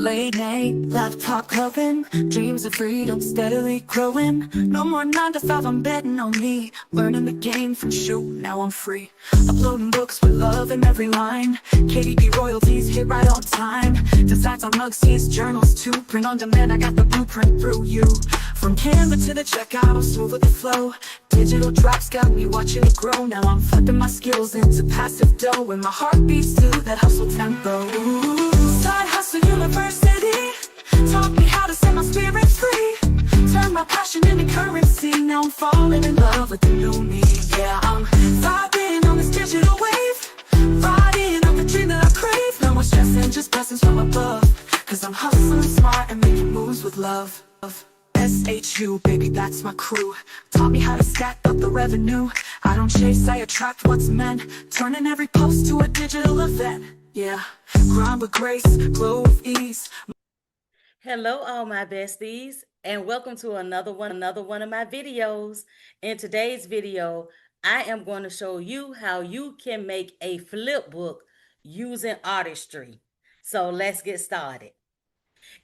Late night, laptop clubbing, dreams of freedom steadily growing. No more 9 to 5, I'm betting on me. Learning the game from shoot, now I'm free. Uploading books with love in every line. KDP royalties hit right on time. Designs on mugs, tees, journals too. Print on demand, I got the blueprint through you. From Canva to the checkout, I'm smooth with the flow. Digital drops got me watching it grow. Now I'm flipping my skills into passive dough. And my heart beats to that hustle tempo. Side Hustle University taught me how to set my spirit free. Turn my passion into currency. Now I'm falling in love with the new me. Yeah, I'm vibing on this digital wave, riding up the dream that I crave. No more stress and just blessings from above, cause I'm hustling smart and making moves with love. SHU, baby, that's my crew. Taught me how to stack up the revenue. I don't chase, I attract what's meant. Turning every post to a digital event. Yeah, grind with grace, glow with ease. Hello, all my besties, and welcome to another one of my videos. In today's video, I am going to show you how you can make a flip book using Artistry. So let's get started.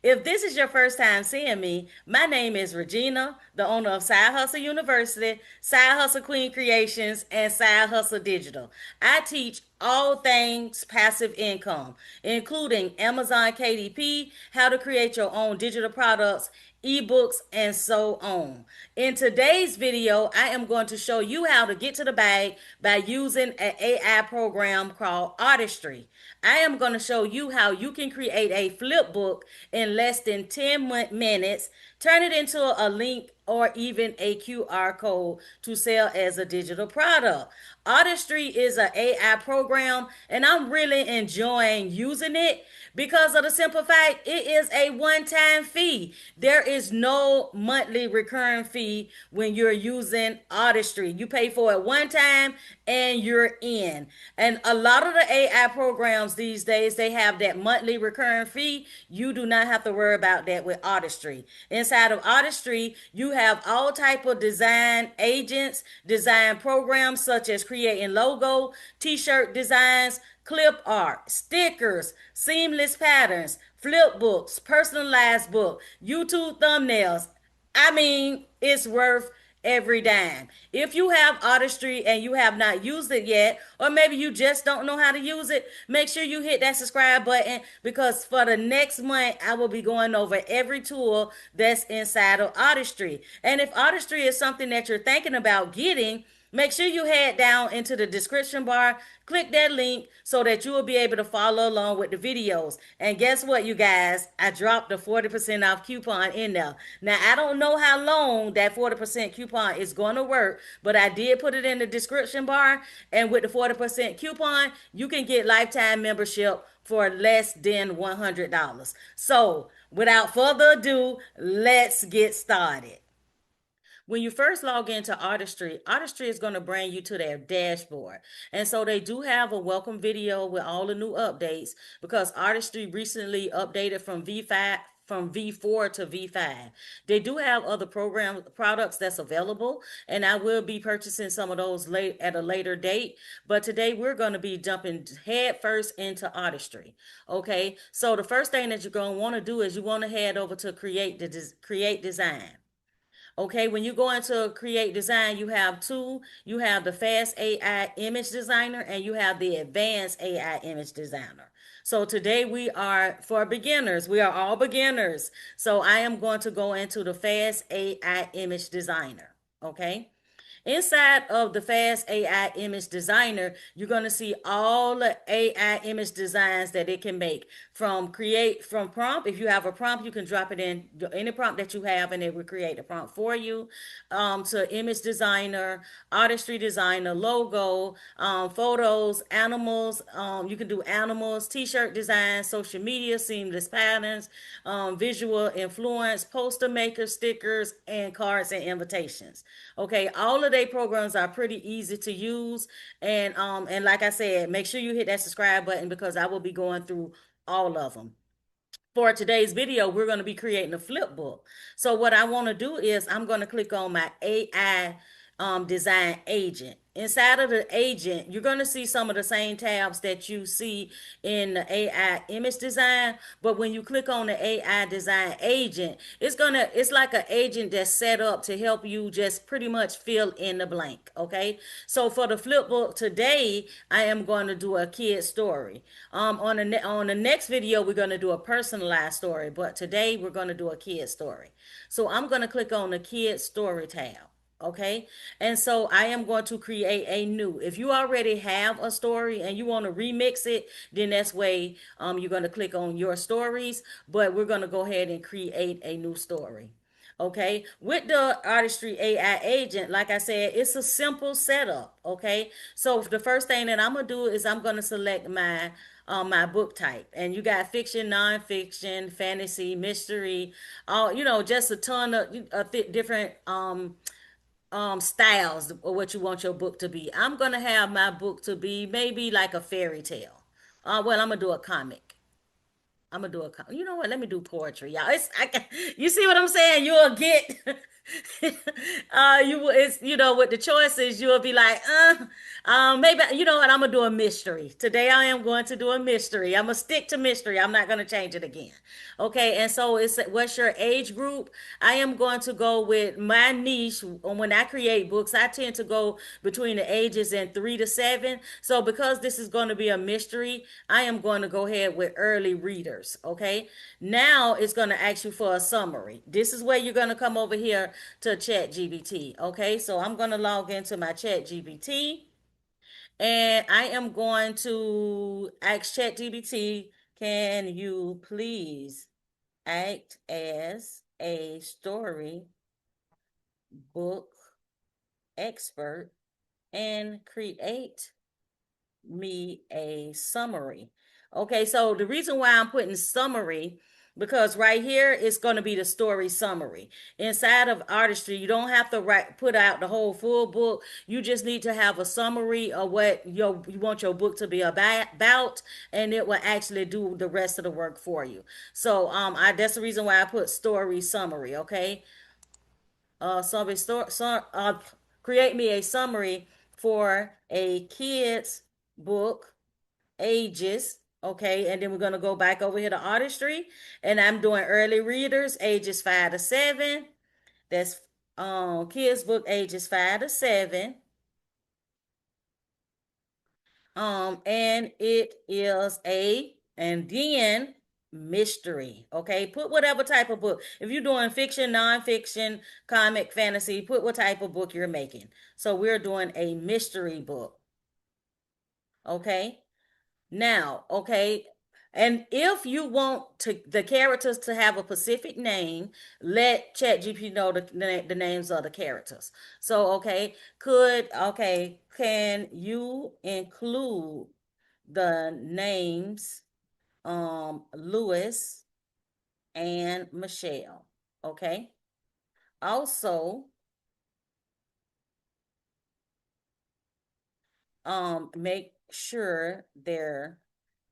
If this is your first time seeing me, my name is Regina, the owner of Side Hustle University, Side Hustle Queen Creations, and Side Hustle Digital. I teach all things passive income, including Amazon KDP, how to create your own digital products, ebooks, and so on. In today's video, I am going to show you how to get to the bag by using an AI program called Artistry. I am going to show you how you can create a flip book in less than 10 minutes, turn it into a link or even a QR code to sell as a digital product. Artistry is an AI program, and I'm really enjoying using it because of the simple fact it is a one-time fee. There is no monthly recurring fee when you're using Artistry. You pay for it one time and you're in. And a lot of the AI programs these days, they have that monthly recurring fee. You do not have to worry about that with Artistry. Inside of Artistry, you have all type of design agents, design programs such as creating logo, t-shirt designs, clip art, stickers, seamless patterns, flip books, personalized book, YouTube thumbnails. I mean, it's worth every dime. If you have Artistry and you have not used it yet, or maybe you just don't know how to use it, make sure you hit that subscribe button, because for the next month I will be going over every tool that's inside of Artistry. And if Artistry is something that you're thinking about getting, make sure you head down into the description bar, click that link so that you will be able to follow along with the videos. And guess what, you guys? I dropped a 40% off coupon in there. Now, I don't know how long that 40% coupon is going to work, but I did put it in the description bar. And with the 40% coupon, you can get lifetime membership for less than $100. So, without further ado, let's get started. When you first log into Artistry, Artistry is going to bring you to their dashboard. And so they do have a welcome video with all the new updates, because Artistry recently updated from V4 to V5. They do have other program products that's available, and I will be purchasing some of those at a later date. But today we're going to be jumping head first into Artistry. Okay, so the first thing that you're going to want to do is you want to head over to create design. Okay, when you go into create design, you have two. You have the fast AI image designer and you have the advanced AI image designer. So today we are for beginners. We are all beginners. So I am going to go into the fast AI image designer. Okay. Inside of the Fast AI Image Designer, you're going to see all the AI image designs that it can make. From prompt. If you have a prompt, you can drop it in any prompt that you have and it will create a prompt for you. To image designer, artistry designer, logo, photos, animals. You can do animals, t-shirt design, social media, seamless patterns, visual influence, poster maker, stickers, and cards and invitations. Okay, all of their programs are pretty easy to use, and like I said, make sure you hit that subscribe button because I will be going through all of them. For today's video, we're going to be creating a flip book. So what I want to do is I'm going to click on my AI design agent. inside of the agent, you're going to see some of the same tabs that you see in the AI image design. But when you click on the AI design agent, it's like an agent that's set up to help you just pretty much fill in the blank. Okay. So for the flip book today, I am going to do a kid story. On the next video, we're going to do a personalized story, but today we're going to do a kid story. So I'm going to click on the kid story tab. Okay. And so I am going to create a new. If you already have a story and you want to remix it, then that's way you're going to click on your stories. But we're going to go ahead and create a new story. Okay, with the Artistry AI agent, like I said, it's a simple setup. Okay, so the first thing that I'm gonna do is I'm gonna select my book type, and you got fiction, nonfiction, fantasy, mystery, all just a ton of different styles of what you want your book to be. I'm gonna have my book to be maybe like a fairy tale. Well, I'm gonna do a comic. I'm gonna do you know what? Let me do poetry, y'all. You see what I'm saying? You'll get, you will, it's, with the choices, you'll be like, maybe, you know what? I'm gonna do a mystery. Today I am going to do a mystery. I'm gonna stick to mystery. I'm not gonna change it again. Okay. And so what's your age group? I am going to go with my niche. When I create books, I tend to go between the ages and 3 to 7. So because this is going to be a mystery, I am going to go ahead with early readers. Okay. Now it's going to ask you for a summary. This is where you're going to come over here to ChatGPT. Okay. So I'm going to log into my ChatGPT, and I am going to ask ChatGPT, can you please act as a story book expert and create me a summary. Okay, so the reason why I'm putting summary, because right here it's going to be the story summary. Inside of Artistry, you don't have to put out the whole full book. You just need to have a summary of what you want your book to be about, and it will actually do the rest of the work for you. So that's the reason why I put story summary. Okay, summary create me a summary for a kid's book ages. Okay, and then we're going to go back over here to Artistry, and I'm doing early readers ages 5 to 7. That's kids book ages 5 to 7. And it is and then mystery. Okay, put whatever type of book. If you're doing fiction, nonfiction, comic, fantasy, put what type of book you're making. So we're doing a mystery book. Okay. Now, okay, and if you want the characters to have a specific name, let ChatGPT know the names of the characters. So, can you include the names Lewis and Michelle? Okay. Also, make sure their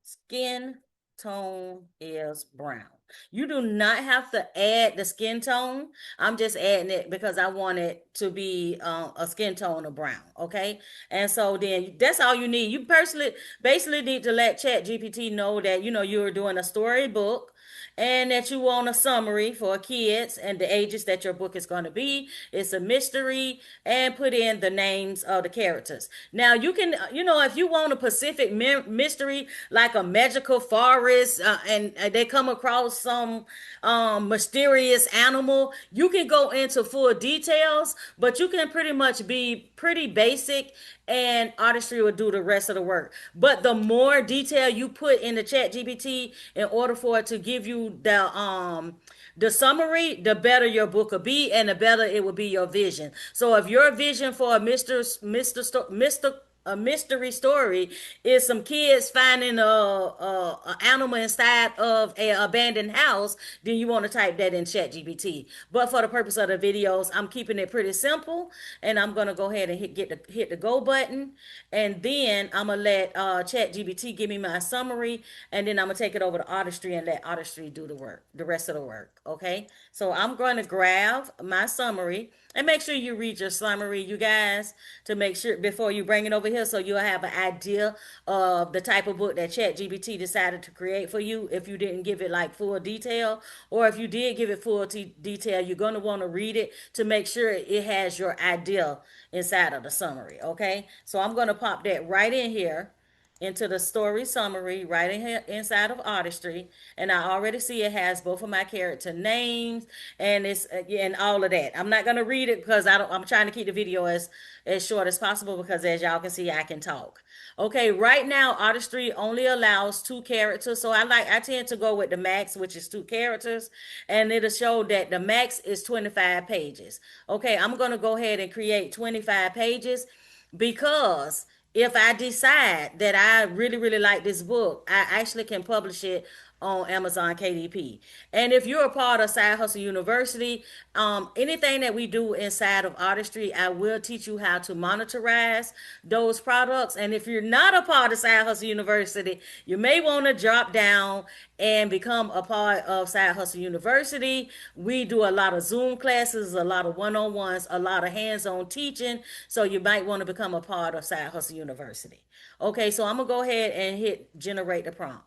skin tone is brown. You do not have to add the skin tone. I'm just adding it because I want it to be a skin tone of brown. Okay. And so then that's all you need. You basically need to let ChatGPT know that, you're doing a storybook, and that you want a summary for kids and the ages that your book is going to be. It's a mystery, and put in the names of the characters. Now you can, if you want a Pacific mystery like a magical forest, and they come across some mysterious animal, you can go into full details, but you can pretty much be pretty basic, and Artistry will do the rest of the work. But the more detail you put in the ChatGPT in order for it to give you the summary, the better your book will be, and the better it will be your vision. So if your vision for a Mr. a mystery story is some kids finding a animal inside of a abandoned house, then you want to type that in ChatGPT. But for the purpose of the videos, I'm keeping it pretty simple, and I'm gonna go ahead and hit the go button, and then I'm gonna let ChatGPT give me my summary, and then I'm gonna take it over to Artistry and let Artistry do the rest of the work. Okay, so I'm going to grab my summary, and make sure you read your summary, you guys, to make sure before you bring it over here, so you'll have an idea of the type of book that ChatGPT decided to create for you. If you didn't give it like full detail, or if you did give it full detail, you're going to want to read it to make sure it has your idea inside of the summary. Okay, so I'm going to pop that right in here into the story summary right in here inside of Artistry, and I already see it has both of my character names, and it's and all of that. I'm not gonna read it because I'm trying to keep the video as short as possible, because as y'all can see, I can talk. Okay, right now Artistry only allows 2 characters, so I tend to go with the max, which is 2 characters, and it'll show that the max is 25 pages. Okay, I'm gonna go ahead and create 25 pages, because if I decide that I really, really like this book, I actually can publish it on Amazon KDP. And if you're a part of Side Hustle University, anything that we do inside of Artistry, I will teach you how to monetize those products. And if you're not a part of Side Hustle University, you may want to drop down and become a part of Side Hustle University. We do a lot of Zoom classes, a lot of one-on-ones, a lot of hands-on teaching. So you might want to become a part of Side Hustle University. Okay, so I'm gonna go ahead and hit generate the prompt.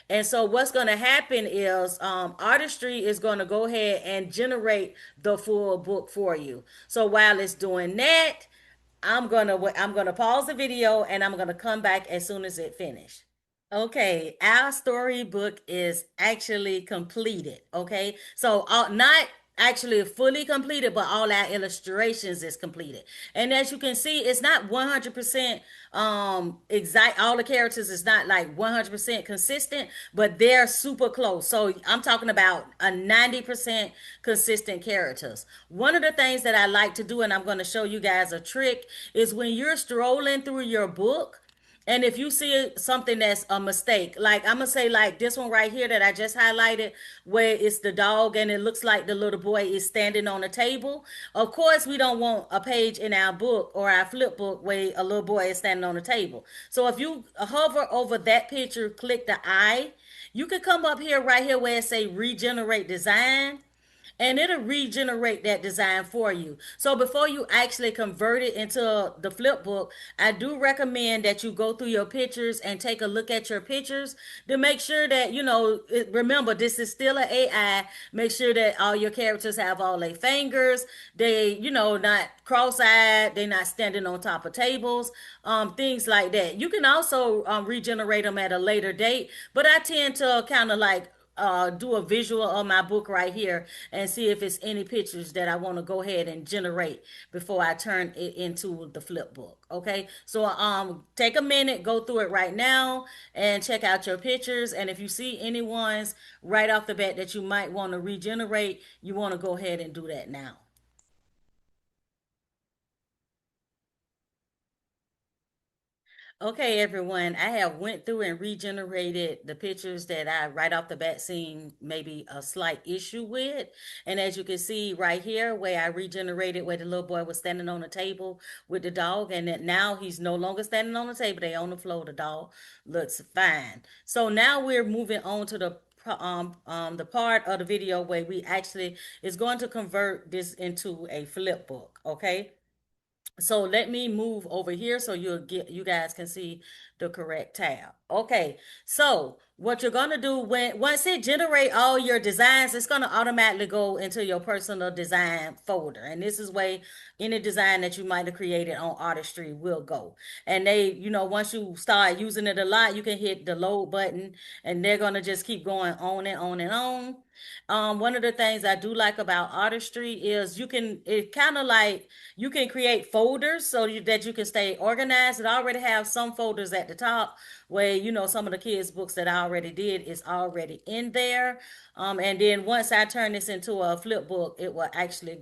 And so what's going to happen is Artistry is going to go ahead and generate the full book for you. So while it's doing that, I'm gonna pause the video, and I'm gonna come back as soon as it finishes. Okay, our storybook is actually completed. Okay, so not actually fully completed, but all our illustrations is completed. And as you can see, it's not 100% exact. All the characters is not like 100% consistent, but they're super close. So I'm talking about a 90% consistent characters. One of the things that I like to do, and I'm going to show you guys a trick, is when you're strolling through your book, and if you see something that's a mistake, like I'm gonna say, like this one right here that I just highlighted, where it's the dog and it looks like the little boy is standing on a table. Of course, we don't want a page in our book or our flip book where a little boy is standing on a table. So if you hover over that picture, click the eye, you can come up here right here where it say regenerate design, and it'll regenerate that design for you. So before you actually convert it into the flip book, I do recommend that you go through your pictures and take a look at your pictures to make sure that, remember, this is still an AI. Make sure that all your characters have all their fingers. They, not cross-eyed. They're not standing on top of tables, things like that. You can also regenerate them at a later date, but I tend to kind of like do a visual of my book right here and see if it's any pictures that I want to go ahead and generate before I turn it into the flip book. Okay, so take a minute, go through it right now, and check out your pictures. And if you see any ones right off the bat that you might want to regenerate, you want to go ahead and do that now. Okay, everyone, I have went through and regenerated the pictures that I right off the bat seen maybe a slight issue with. And as you can see right here, where I regenerated where the little boy was standing on the table with the dog, and that now he's no longer standing on the table, they on the floor, the dog looks fine. So now we're moving on to the part of the video where we actually is going to convert this into a flip book. Okay, so let me move over here so you guys can see the correct tab. Okay, so what you're gonna do once it generate all your designs, it's gonna automatically go into your personal design folder. And this is where any design that you might have created on Artistry will go. And once you start using it a lot, you can hit the load button, and they're gonna just keep going on and on and on. One of the things I do like about Artistry is it kind of like you can create folders so that you can stay organized. It already have some folders at the top where, some of the kids' books that I already did is already in there. And then once I turn this into a flip book, it will actually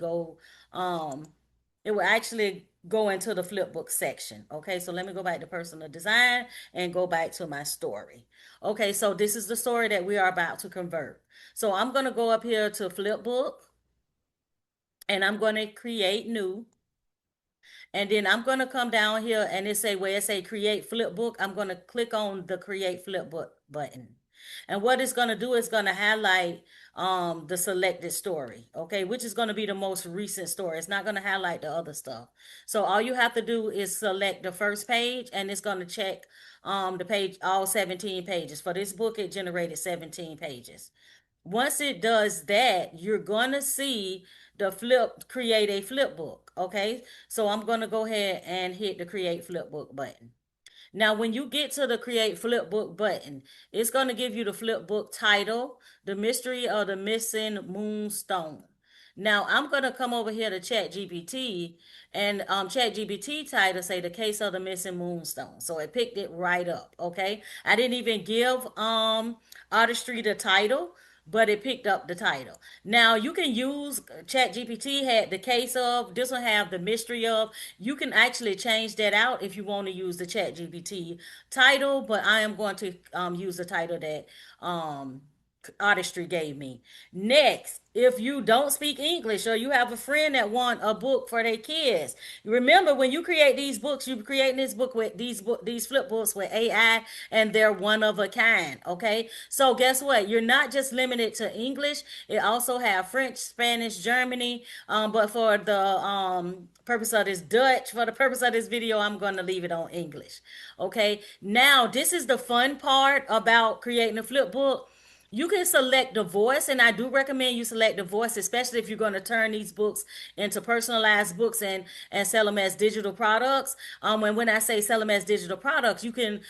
go into the flip book section. Okay, so let me go back to personal design and go back to my story. Okay, so this is the story that we are about to convert. So I'm going to go up here to flip book and I'm going to create new. And then I'm going to come down here and it say where it say create flip book. I'm going to click on the create flip book button. And what it's going to do is going to highlight the selected story, okay, which is going to be the most recent story. It's not going to highlight the other stuff. So all you have to do is select the first page and it's going to check the page, all 17 pages. For this book, it generated 17 pages. Once it does that, you're going to see the create a flip book. Okay. So I'm going to go ahead and hit the create flip book button. Now, when you get to the create flip book button, it's going to give you the flip book title, the mystery of the missing moonstone. Now, I'm going to come over here to ChatGPT and ChatGPT title say the case of the missing moonstone. So it picked it right up. Okay. I didn't even give Artistry the title, but it picked up the title. Now you can use ChatGPT had the case of, this one have the mystery of. You can actually change that out if you want to use the ChatGPT title, but I am going to use the title that Artistry gave me. Next, if you don't speak English or you have a friend that want a book for their kids, remember when you create these books, you're creating this book with these flip books with AI, and they're one of a kind. Okay, so guess what? You're not just limited to English. It also have French, Spanish, Germany. But for the purpose of this Dutch, for the purpose of this video, I'm going to leave it on English. Okay, now this is the fun part about creating a flip book. You can select the voice, and I do recommend you select the voice, especially if you're going to turn these books into personalized books and sell them as digital products. And when I say sell them as digital products, you can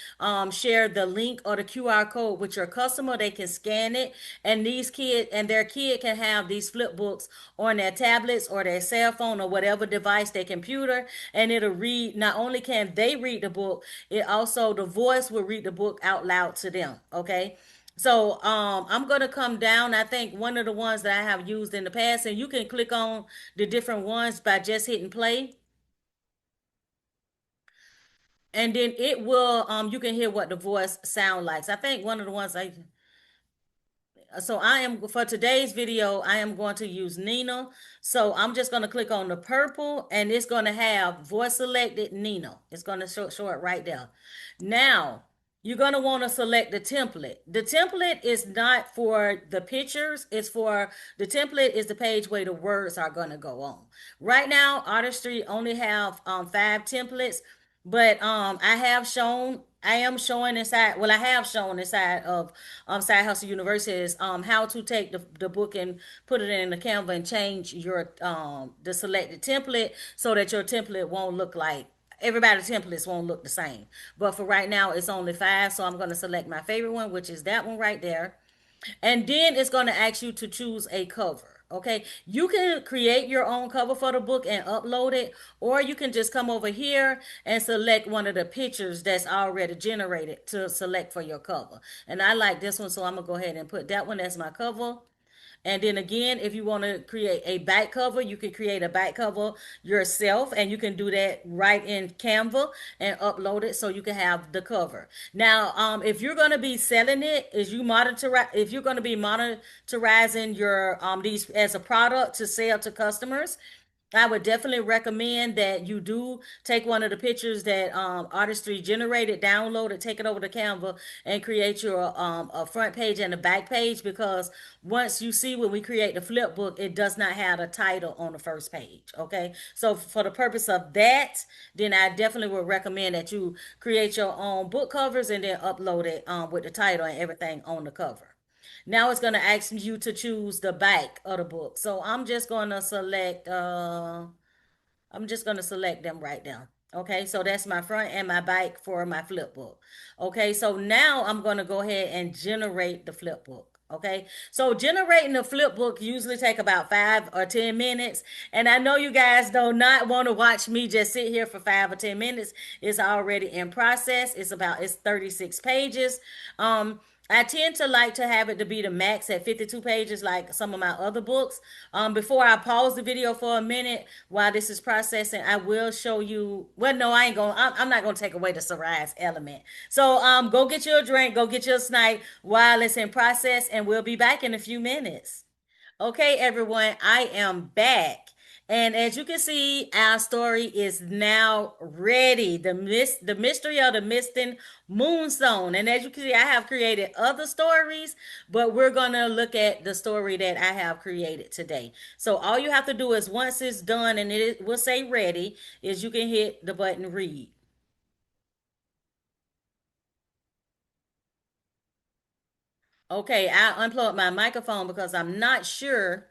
share the link or the QR code with your customer. They can scan it, and these kids and their kid can have these flip books on their tablets or their cell phone or whatever device, their computer, and it'll read. Not only can they read the book, it also the voice will read the book out loud to them. Okay. So I'm gonna come down. I think one of the ones that I have used in the past, and you can click on the different ones by just hitting play, and then it will you can hear what the voice sound like. So I think one of the ones I so I am for today's video, I am going to use Nina. So I'm just going to click on the purple and it's going to have voice selected Nina. It's going to show it right there. Now you're going to want to select the template. The template is not for the pictures. It's for the template is the page where the words are going to go on. Right now, Artistry only have 5 templates, but I am showing inside, well, I have shown inside of Side Hustle University is how to take the book and put it in the Canva and change your the selected template so that your template won't look like everybody's templates won't look the same. But for right now, it's only 5, so I'm going to select my favorite one, which is that one right there. And then it's going to ask you to choose a cover. Okay, you can create your own cover for the book and upload it, or you can just come over here and select one of the pictures that's already generated to select for your cover. And I like this one, so I'm gonna go ahead and put that one as my cover. And then again, if you want to create a back cover, you can create a back cover yourself, and you can do that right in Canva and upload it so you can have the cover. Now, if you're going to be selling it, if you're going to be monetizing your these as a product to sell to customers, I would definitely recommend that you do take one of the pictures that Artistry generated, download it, take it over to Canva, and create your a front page and a back page. Because once you see when we create the flip book, it does not have a title on the first page. Okay, so for the purpose of that, then I definitely would recommend that you create your own book covers and then upload it with the title and everything on the cover. Now it's going to ask you to choose the back of the book. So I'm just going to select them right now. Okay, so that's my front and my back for my flip book. Okay, so now I'm going to go ahead and generate the flip book. Okay, so generating the flip book usually take about 5 or 10 minutes, and I know you guys do not want to watch me just sit here for 5 or 10 minutes. It's already in process. It's 36 pages. I tend to like to have it to be the max at 52 pages, like some of my other books. Before I pause the video for a minute while this is processing, I will show you. Well, no, I ain't gonna. I'm not gonna take away the psoriasis element. So, go get you a drink, go get you a snack while it's in process, and we'll be back in a few minutes. Okay, everyone, I am back. And as you can see, our story is now ready. The mystery of the Misting Moonstone. And as you can see, I have created other stories, but we're gonna look at the story that I have created today. So all you have to do is once it's done and it will say ready, is you can hit the button read. Okay, I unplugged my microphone because I'm not sure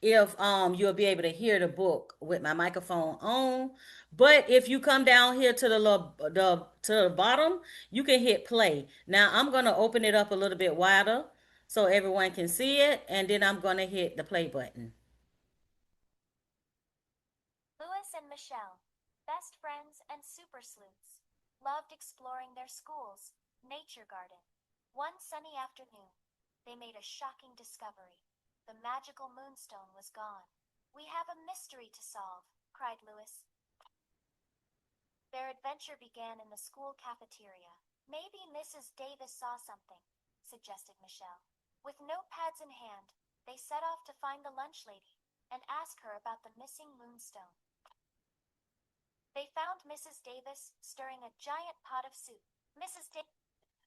if you'll be able to hear the book with my microphone on. But if you come down here to the bottom, you can hit play. Now I'm gonna open it up a little bit wider so everyone can see it, and then I'm gonna hit the play button. Louis and Michelle, best friends and super sleuths, loved exploring their school's nature garden. One sunny afternoon, they made a shocking discovery. The magical moonstone was gone. We have a mystery to solve, cried Louis. Their adventure began in the school cafeteria. Maybe Mrs. Davis saw something, suggested Michelle. With notepads in hand, they set off to find the lunch lady and ask her about the missing moonstone. They found Mrs. Davis stirring a giant pot of soup. Mrs. Davis.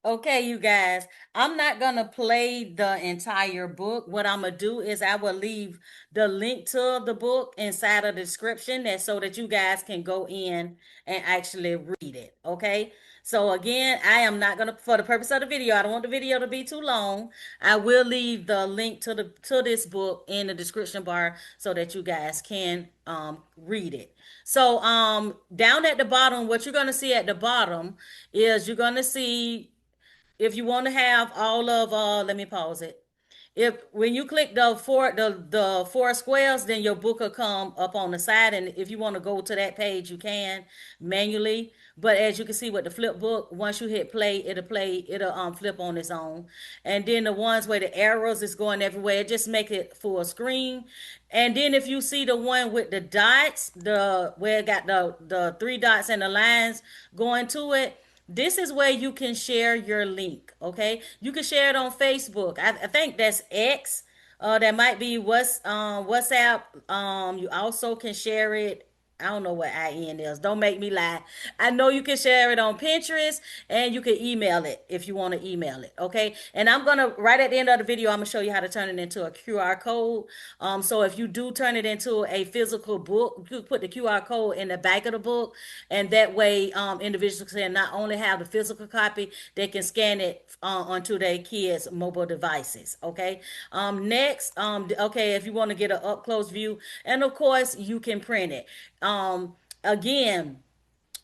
Okay, you guys, I'm not gonna play the entire book. What I'm gonna do is I will leave the link to the book inside of the description that so that you guys can go in and actually read it. Okay. So again, I am not gonna for the purpose of the video, I don't want the video to be too long. I will leave the link to this book in the description bar so that you guys can read it. So down at the bottom, what you're gonna see at the bottom is you're gonna see if you want to have all of let me pause it. If when you click the four squares, then your book will come up on the side, and if you want to go to that page, you can manually. But as you can see with the flip book, once you hit play, it'll flip on its own. And then the ones where the arrows is going everywhere, just make it full screen. And then if you see the one with the dots, the where it got the three dots and the lines going to it, this is where you can share your link. Okay, you can share it on Facebook. I think that's X. That might be WhatsApp. You also can share it. I don't know what IN is. Don't make me lie. I know you can share it on Pinterest and you can email it if you want to email it. Okay. And I'm going to, right at the end of the video, I'm going to show you how to turn it into a QR code. So if you do turn it into a physical book, you put the QR code in the back of the book. And that way, individuals can not only have the physical copy, they can scan it onto their kids' mobile devices. Okay. Next, okay, if you want to get an up close view, and of course, you can print it. Again,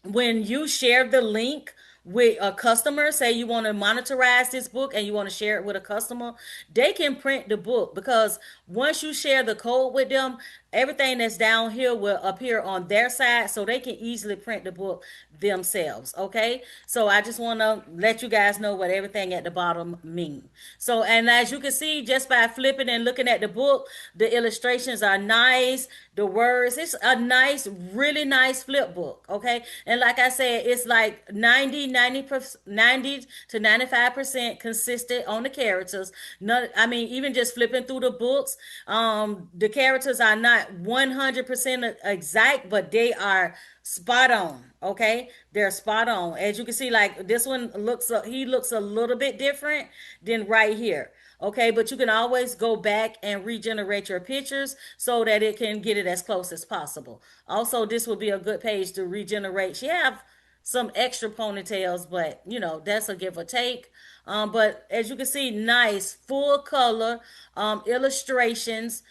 when you share the link with a customer, say you want to monetize this book and you want to share it with a customer, they can print the book because once you share the code with them, everything that's down here will appear on their side so they can easily print the book themselves. Okay, so I just want to let you guys know what everything at the bottom mean. So, and as you can see, just by flipping and looking at the book, the illustrations are nice, the words, it's a nice, really nice flip book. Okay, and like I said, it's like 90 to 95% consistent on the characters. None, I mean, even just flipping through the books, the characters are not 100% exact, but they are spot on. Okay, they're spot on. As you can see, like this one looks, he looks a little bit different than right here. Okay, but you can always go back and regenerate your pictures so that it can get it as close as possible. Also, this would be a good page to regenerate. She have some extra ponytails, but you know, that's a give or take. But as you can see, nice full color illustrations.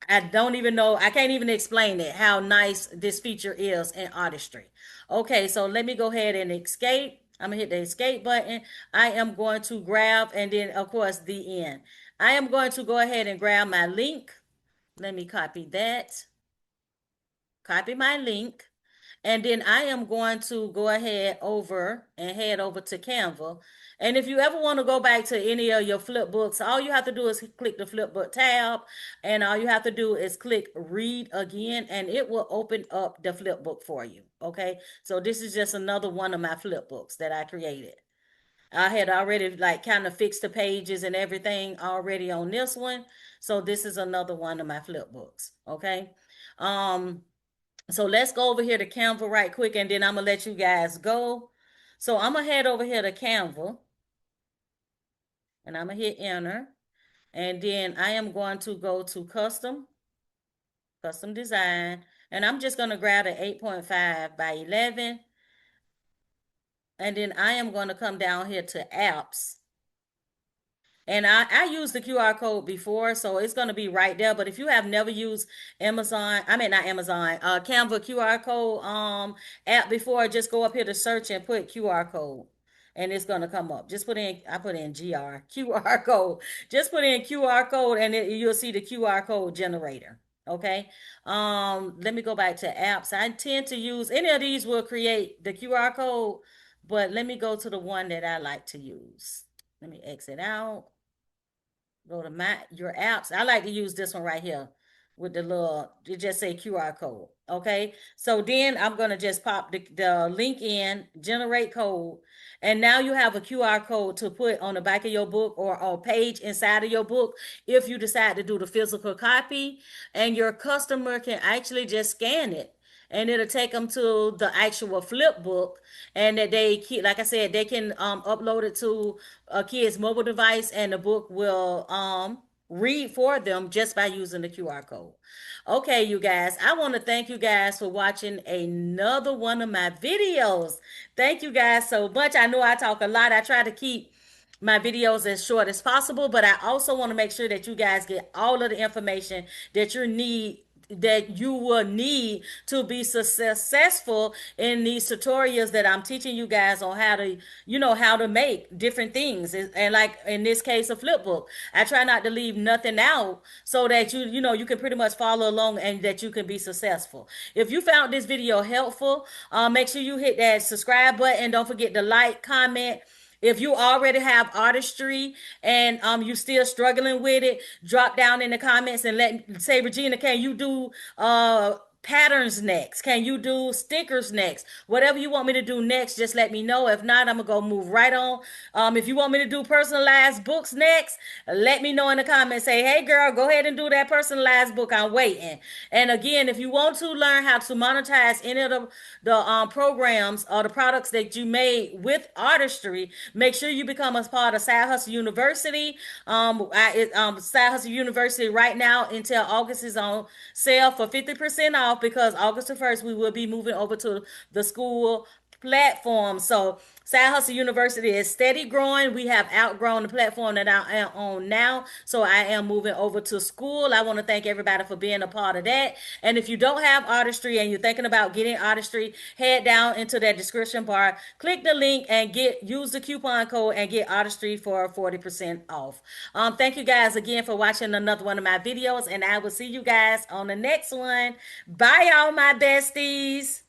I don't even know, I can't even explain it, how nice this feature is in artistry. Okay, so let me go ahead and escape. I'm gonna hit the escape button. I am going to grab, and then of course the end. I am going to go ahead and grab my link. Let me copy that. Copy my link. And then I am going to go ahead over and head over to Canva. And if you ever want to go back to any of your flip books, all you have to do is click the flip book tab, and all you have to do is click read again, and it will open up the flip book for you. Okay, so this is just another one of my flip books that I created. I had already like kind of fixed the pages and everything already on this one. So this is another one of my flip books. Okay. So let's go over here to Canva right quick, and then I'm gonna let you guys go. So I'm gonna head over here to Canva, and I'm gonna hit enter. And then I am going to go to custom design, and I'm just gonna grab an 8.5 by 11. And then I am going to come down here to apps. And I used the QR code before, so it's going to be right there. But if you have never used Canva QR code app before, just go up here to search and put QR code. And it's going to come up. Just put in, I put in QR code. Just put in QR code, and you'll see the QR code generator. Okay. Let me go back to apps. I tend to use, any of these will create the QR code, but let me go to the one that I like to use. Let me exit out. Go to your apps. I like to use this one right here with the little, it just say QR code. Okay. So then I'm going to just pop the link in, generate code. And now you have a QR code to put on the back of your book or a page inside of your book if you decide to do the physical copy. And your customer can actually just scan it, and it'll take them to the actual flip book, and that they keep, like I said, they can upload it to a kid's mobile device, and the book will read for them just by using the QR code. Okay, you guys, I want to thank you guys for watching another one of my videos. Thank you guys so much. I know I talk a lot. I try to keep my videos as short as possible, but I also want to make sure that you guys get all of the information that you will need to be successful in these tutorials that I'm teaching you guys on how to, how to make different things. And like in this case, a flip book, I try not to leave nothing out so that you can pretty much follow along and that you can be successful. If you found this video helpful, make sure you hit that subscribe button. Don't forget to like, comment. If you already have artistry and you're still struggling with it, drop down in the comments and say, Regina, can you do patterns next? Can you do stickers next? Whatever you want me to do next, just let me know. If not, I'm gonna go move right on. If you want me to do personalized books next, let me know in the comments. Say, hey girl, go ahead and do that personalized book. I'm waiting. And again, if you want to learn how to monetize any of the programs or the products that you made with artistry, make sure you become a part of Side Hustle University. Side Hustle University right now until August is on sale for 50% off, because August the 1st we will be moving over to the school platform. So Side Hustle University is steady growing. We have outgrown the platform that I am on now, so I am moving over to school. I want to thank everybody for being a part of that. And if you don't have artistry and you're thinking about getting artistry, head down into that description bar, click the link, and use the coupon code and get artistry for 40% off. Thank you guys again for watching another one of my videos, and I will see you guys on the next one. Bye, y'all, my besties.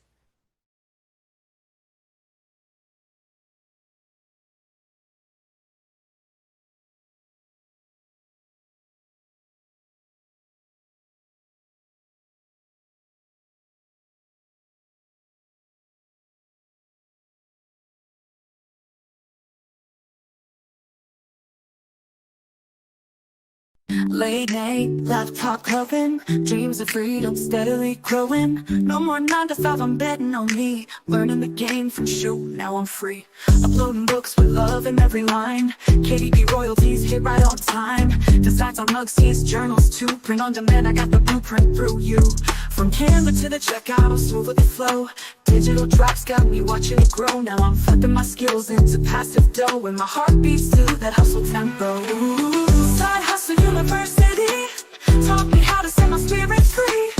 Late night, laptop clubbing, dreams of freedom steadily growing. No more 9 to 5, I'm betting on me. Learning the game from shoot, now I'm free. Uploading books with love in every line. KDP royalties hit right on time. Designs on mugs, tees, journals too. Print on demand, I got the blueprint through you. From Canva to the checkout, smooth with the flow. Digital drops got me watching it grow. Now I'm flipping my skills into passive dough, and my heart beats to that hustle tempo. Side Hustle University taught me how to set my spirit free.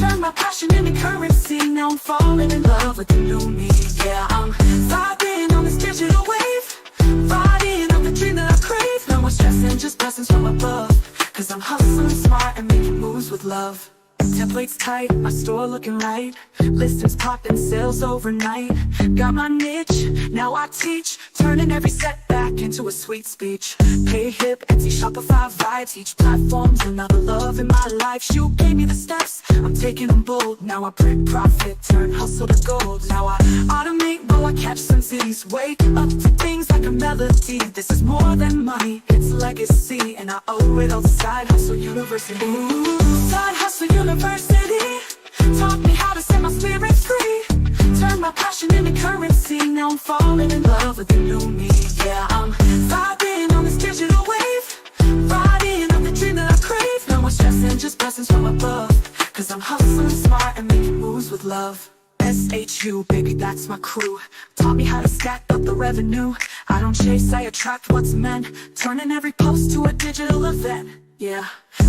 Turn my passion into currency. Now I'm falling in love with the new me. Yeah, I'm vibing on this digital wave, riding on the dream that I crave. No more stressing, just blessings from above, 'cause I'm hustling smart and making moves with love. templates tight, my store looking right. Listings popping, sales overnight. Got my niche, now I teach, turning every setback into a sweet speech. Pay hip, Etsy, Shopify, vibes. Each platform's another love in my life. You gave me the steps, I'm taking them bold. Now I print profit, turn hustle to gold. Now I automate while I catch some Z's. Wake up to things like a melody. This is more than money, it's legacy. And I owe it all to Side Hustle University. Ooh, Side Hustle University taught me how to set my spirit free. Turn my passion into currency. Now I'm falling in love with the new me. Yeah, I'm vibing on this digital wave, riding on the dream that I crave. No more stressing, just blessings from above. Cause I'm hustling smart and making moves with love. SHU, baby, that's my crew. Taught me how to stack up the revenue. I don't chase, I attract what's meant. Turning every post to a digital event. Yeah,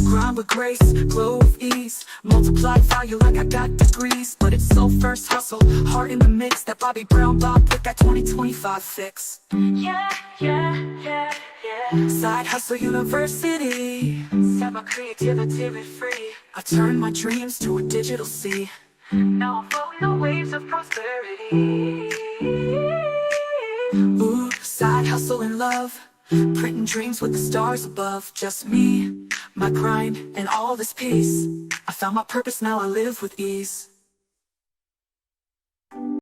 grind with grace, glow with ease. Multiply value like I got degrees. But it's so first hustle, heart in the mix. That Bobby Brown Bob put that 2025 fix. Yeah. Side Hustle University set my creativity free. I turn my dreams to a digital sea. Now I'm floating the waves of prosperity. Ooh, side hustle and love, printing dreams with the stars above. Just me, my grind, and all this peace. I found my purpose, now I live with ease.